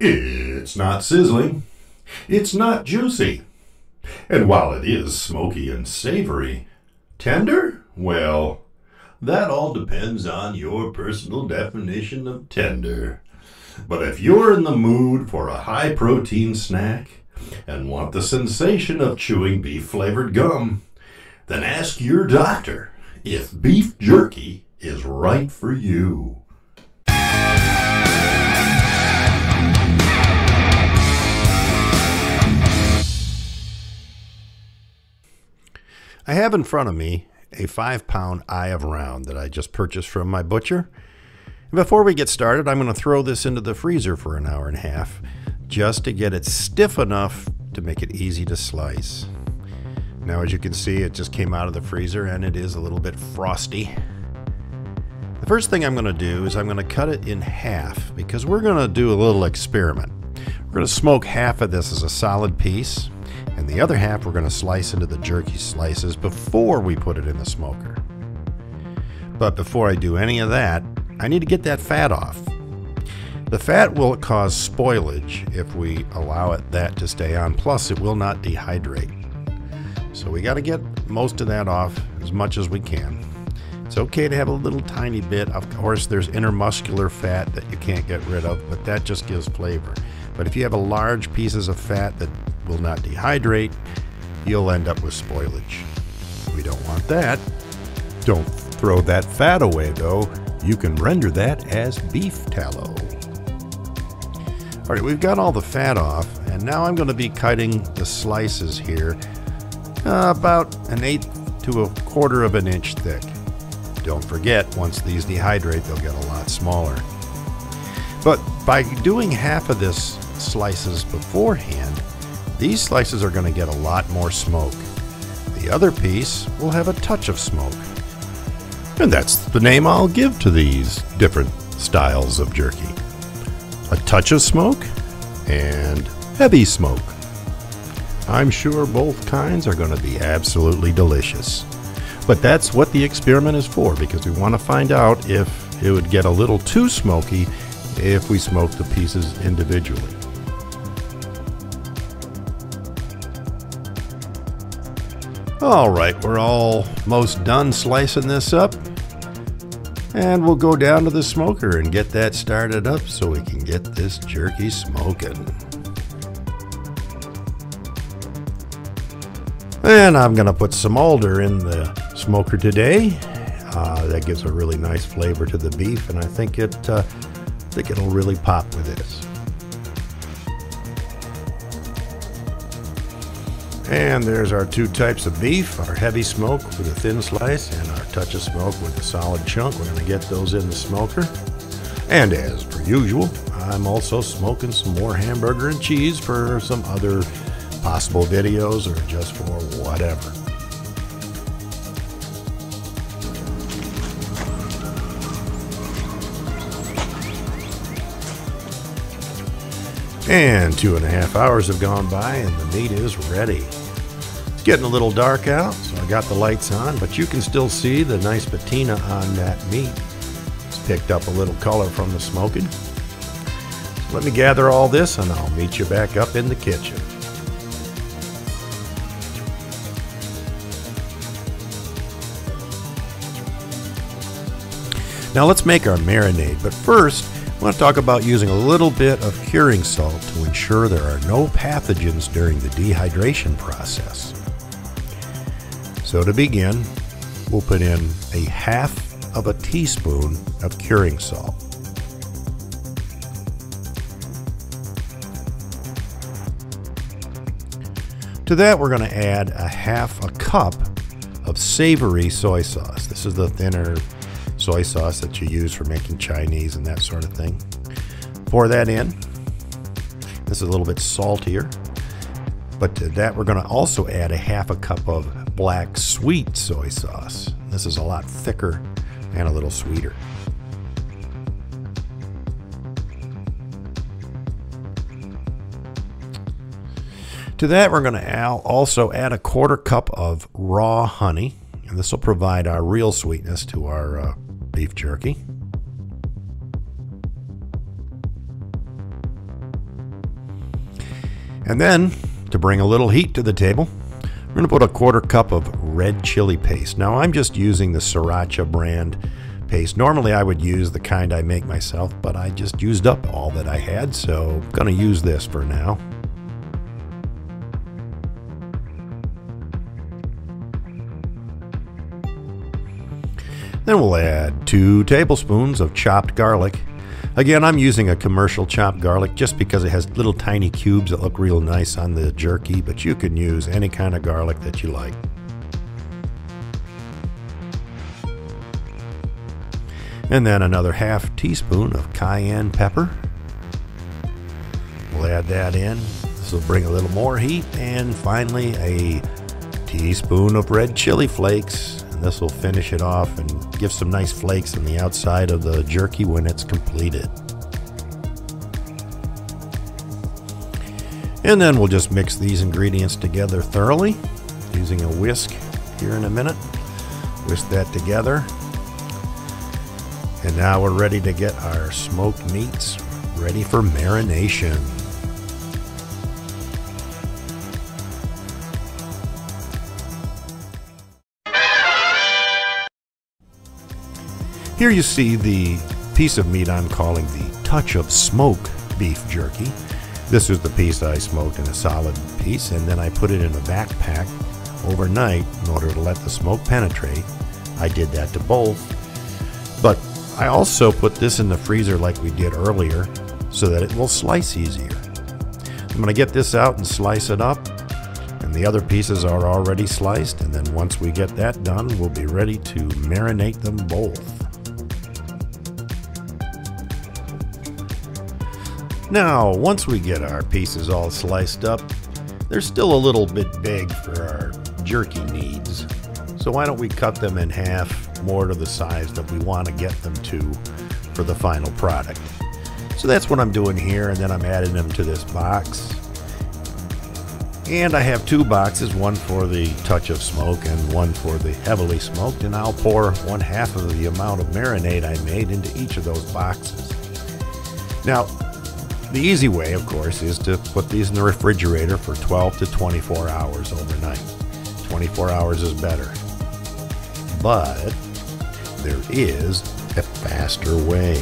It's not sizzling. It's not juicy. And while it is smoky and savory, tender? Well, that all depends on your personal definition of tender. But if you're in the mood for a high-protein snack and want the sensation of chewing beef-flavored gum, then ask your doctor if beef jerky is right for you. I have in front of me a 5-pound eye of round that I just purchased from my butcher. And before we get started, I'm going to throw this into the freezer for an hour and a half just to get it stiff enough to make it easy to slice. Now, as you can see, it just came out of the freezer and it is a little bit frosty. The first thing I'm going to do is I'm going to cut it in half because we're going to do a little experiment. We're going to smoke half of this as a solid piece, and the other half we're going to slice into the jerky slices before we put it in the smoker. But before I do any of that, I need to get that fat off. The fat will cause spoilage if we allow that to stay on, plus it will not dehydrate. So we got to get most of that off as much as we can. It's okay to have a little tiny bit. Of course, there's intermuscular fat that you can't get rid of, but that just gives flavor. But if you have a large pieces of fat that will not dehydrate, you'll end up with spoilage. We don't want that. Don't throw that fat away though. You can render that as beef tallow. All right, we've got all the fat off, and now I'm going to be cutting the slices here about 1/8 to 1/4 of an inch thick. Don't forget, once these dehydrate, they'll get a lot smaller. But by doing half of this slices beforehand, these slices are going to get a lot more smoke. The other piece will have a touch of smoke. And that's the name I'll give to these different styles of jerky. A touch of smoke and heavy smoke. I'm sure both kinds are going to be absolutely delicious. But that's what the experiment is for, because we want to find out if it would get a little too smoky if we smoke the pieces individually. Alright, we're almost done slicing this up, and we'll go down to the smoker and get that started up so we can get this jerky smoking. And I'm going to put some alder in the smoker today. That gives a really nice flavor to the beef, and I think it'll really pop with this. And there's our two types of beef, our heavy smoke with a thin slice and our touch of smoke with a solid chunk. We're going to get those in the smoker. And as per usual, I'm also smoking some more hamburger and cheese for some other possible videos or just for whatever. And 2.5 hours have gone by and the meat is ready. It's getting a little dark out, so I got the lights on, but you can still see the nice patina on that meat. It's picked up a little color from the smoking. So let me gather all this and I'll meet you back up in the kitchen. Now let's make our marinade, but first I want to talk about using a little bit of curing salt to ensure there are no pathogens during the dehydration process. So to begin, we'll put in 1/2 teaspoon of curing salt. To that, we're going to add 1/2 cup of savory soy sauce. This is the thinner soy sauce that you use for making Chinese and that sort of thing. Pour that in. This is a little bit saltier. But to that, we're going to also add 1/2 cup of black sweet soy sauce. This is a lot thicker and a little sweeter. To that, we're going to also add 1/4 cup of raw honey, and this will provide our real sweetness to our beef jerky. And then, to bring a little heat to the table, we're going to put a 1/4 cup of red chili paste. Now I'm just using the Sriracha brand paste. Normally I would use the kind I make myself, but I just used up all that I had, so I'm going to use this for now. Then we'll add 2 tablespoons of chopped garlic. Again, I'm using a commercial chopped garlic just because it has little tiny cubes that look real nice on the jerky, but you can use any kind of garlic that you like. And then another 1/2 teaspoon of cayenne pepper. We'll add that in. This will bring a little more heat. And finally, a teaspoon of red chili flakes. And this will finish it off and give some nice flakes on the outside of the jerky when it's completed. And then we'll just mix these ingredients together thoroughly using a whisk here in a minute. Whisk that together. And now we're ready to get our smoked meats ready for marination. Here you see the piece of meat I'm calling the Touch of Smoke beef jerky. This is the piece I smoked in a solid piece, and then I put it in a backpack overnight in order to let the smoke penetrate. I did that to both, but I also put this in the freezer like we did earlier so that it will slice easier. I'm going to get this out and slice it up, and the other pieces are already sliced, and then once we get that done, we'll be ready to marinate them both. Now, once we get our pieces all sliced up, they're still a little bit big for our jerky needs. So why don't we cut them in half, more to the size that we want to get them to for the final product. So that's what I'm doing here, and then I'm adding them to this box. And I have 2 boxes, one for the touch of smoke and one for the heavily smoked, and I'll pour 1/2 of the amount of marinade I made into each of those boxes. Now, the easy way, of course, is to put these in the refrigerator for 12 to 24 hours overnight. 24 hours is better. But there is a faster way.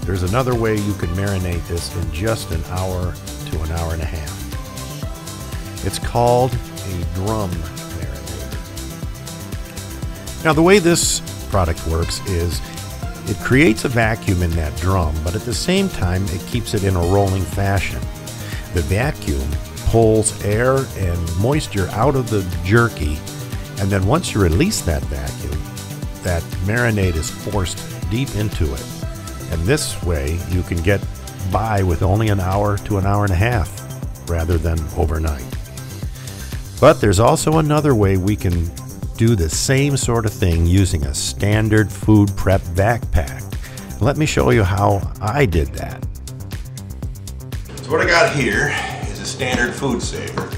There's another way you can marinate this in just an hour to an hour and a half. It's called a drum marinator. Now, the way this product works is it creates a vacuum in that drum, but at the same time, it keeps it in a rolling fashion. The vacuum pulls air and moisture out of the jerky, and then once you release that vacuum, that marinade is forced deep into it. And this way, you can get by with only an hour to an hour and a half, rather than overnight. But there's also another way we can do the same sort of thing using a standard food prep backpack. Let me show you how I did that. So what I got here is a standard food saver,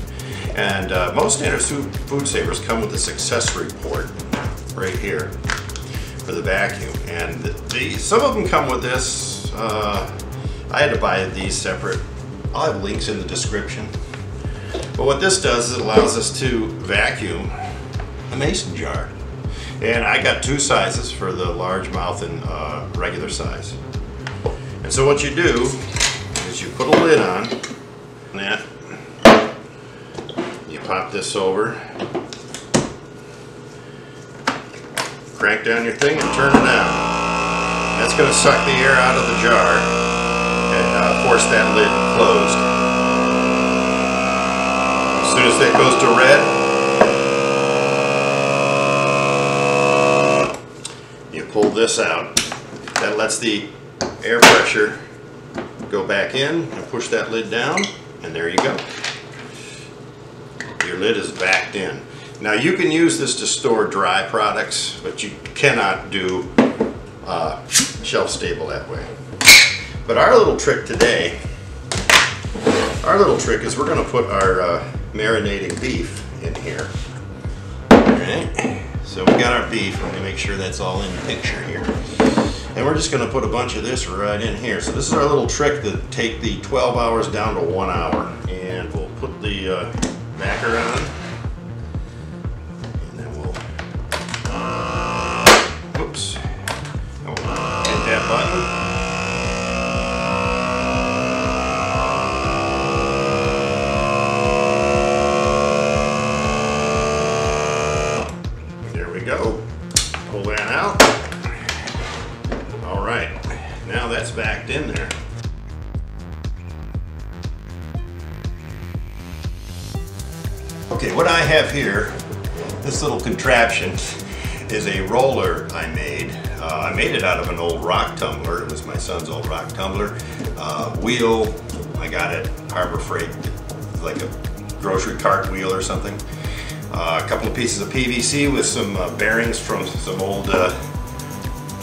and most standard food savers come with this accessory port right here for the vacuum, and some of them come with this. I had to buy these separate. I'll have links in the description. But what this does is it allows us to vacuum a mason jar, and I got 2 sizes for the largemouth and regular size. And so what you do is you put a lid on that, you pop this over, crank down your thing and turn it down. That's going to suck the air out of the jar and force that lid closed. As soon as that goes to red, pull this out. That lets the air pressure go back in, and push that lid down, and there you go. Your lid is backed in. Now you can use this to store dry products, but you cannot do shelf stable that way. But our little trick today, is we're going to put our marinating beef in here. All right. So we got our beef. Let me make sure that's all in the picture here. And we're just going to put a bunch of this right in here. So this is our little trick to take the 12 hours down to 1 hour. And we'll put the backer on. And then we'll, oops, hit that button. Go. Pull that out. All right, now that's backed in there. Okay, what I have here, this little contraption, is a roller I made. I made it out of an old rock tumbler. It was my son's old rock tumbler. Wheel, I got it Harbor Freight, like a grocery cart wheel or something. A couple of pieces of PVC with some bearings from some old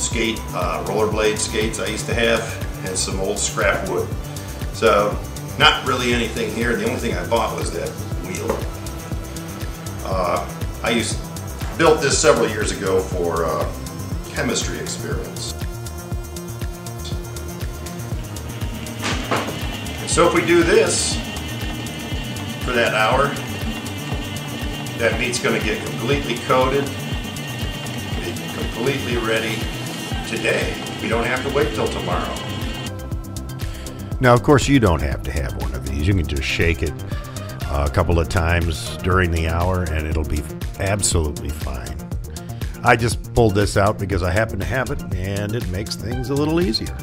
rollerblade skates I used to have, and some old scrap wood. So not really anything here. The only thing I bought was that wheel. I built this several years ago for chemistry experiments. And so if we do this for that hour, that meat's going to get completely coated, be completely ready today. We don't have to wait till tomorrow. Now, of course, you don't have to have one of these. You can just shake it a couple of times during the hour and it'll be absolutely fine. I just pulled this out because I happen to have it and it makes things a little easier.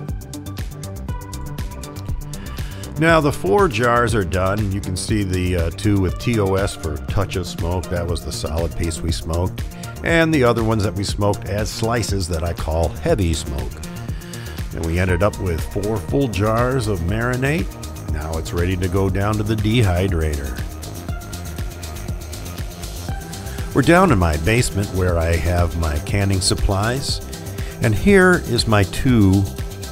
Now the 4 jars are done. You can see the 2 with TOS for touch of smoke. That was the solid piece we smoked. And the other ones that we smoked as slices that I call heavy smoke. And we ended up with 4 full jars of marinade. Now it's ready to go down to the dehydrator. We're down in my basement where I have my canning supplies. And here is my 2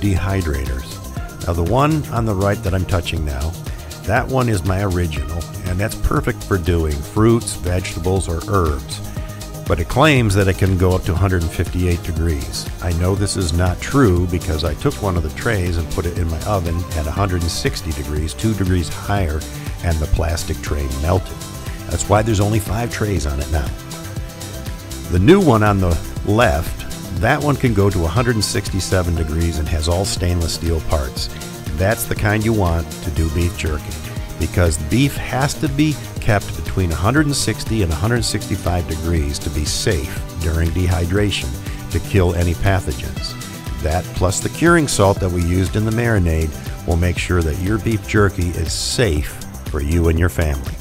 dehydrators. Now the one on the right that I'm touching now, that one is my original, and that's perfect for doing fruits, vegetables, or herbs. But it claims that it can go up to 158 degrees. I know this is not true because I took one of the trays and put it in my oven at 160 degrees, 2 degrees higher, and the plastic tray melted. That's why there's only 5 trays on it now. The new one on the left, that one can go to 167 degrees and has all stainless steel parts. That's the kind you want to do beef jerky because beef has to be kept between 160 and 165 degrees to be safe during dehydration to kill any pathogens. That plus the curing salt that we used in the marinade will make sure that your beef jerky is safe for you and your family.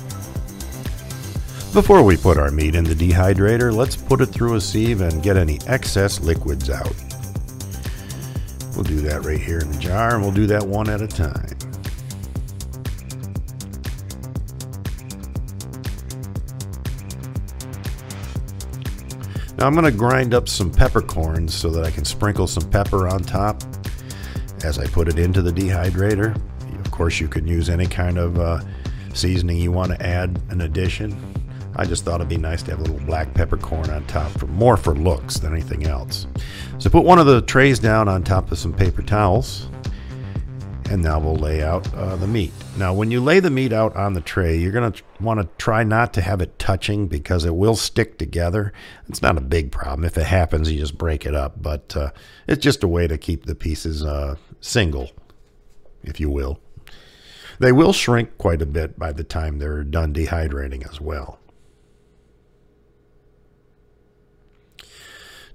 Before we put our meat in the dehydrator, let's put it through a sieve and get any excess liquids out. We'll do that right here in the jar, and we'll do that one at a time. Now I'm going to grind up some peppercorns so that I can sprinkle some pepper on top as I put it into the dehydrator. Of course, you can use any kind of seasoning you want to add in addition. I just thought it'd be nice to have a little black peppercorn on top, more for looks than anything else. So put one of the trays down on top of some paper towels, and now we'll lay out the meat. Now when you lay the meat out on the tray, you're going to want to try not to have it touching because it will stick together. It's not a big problem. If it happens, you just break it up, but it's just a way to keep the pieces single, if you will. They will shrink quite a bit by the time they're done dehydrating as well.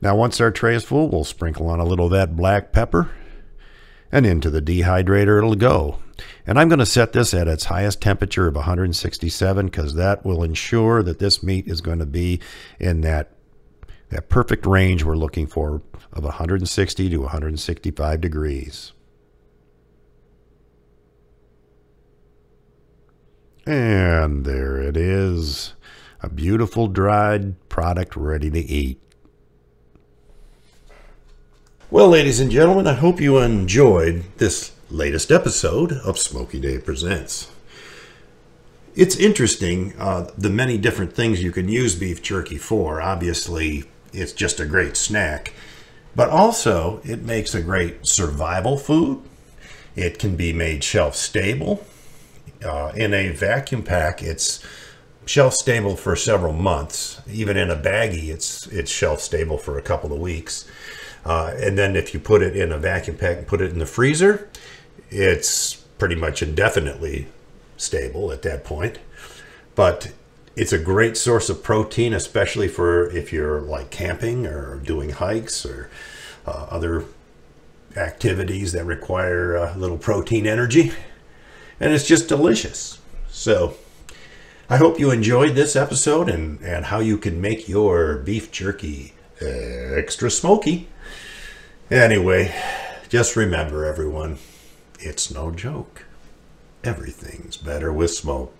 Now once our tray is full, we'll sprinkle on a little of that black pepper, and into the dehydrator it'll go. And I'm going to set this at its highest temperature of 167 because that will ensure that this meat is going to be in that perfect range we're looking for of 160 to 165 degrees. And there it is, a beautiful dried product ready to eat. Well, ladies and gentlemen, I hope you enjoyed this latest episode of Smokey Dave Presents. It's interesting, the many different things you can use beef jerky for. Obviously, it's just a great snack. But also, it makes a great survival food. It can be made shelf stable. In a vacuum pack, it's shelf stable for several months. Even in a baggie, it's shelf stable for a couple of weeks. And then if you put it in a vacuum pack and put it in the freezer, it's pretty much indefinitely stable at that point. But it's a great source of protein, especially for if you're like camping or doing hikes or other activities that require a little protein energy. And it's just delicious. So I hope you enjoyed this episode and how you can make your beef jerky extra smoky. Anyway, just remember, everyone, it's no joke. Everything's better with smoke.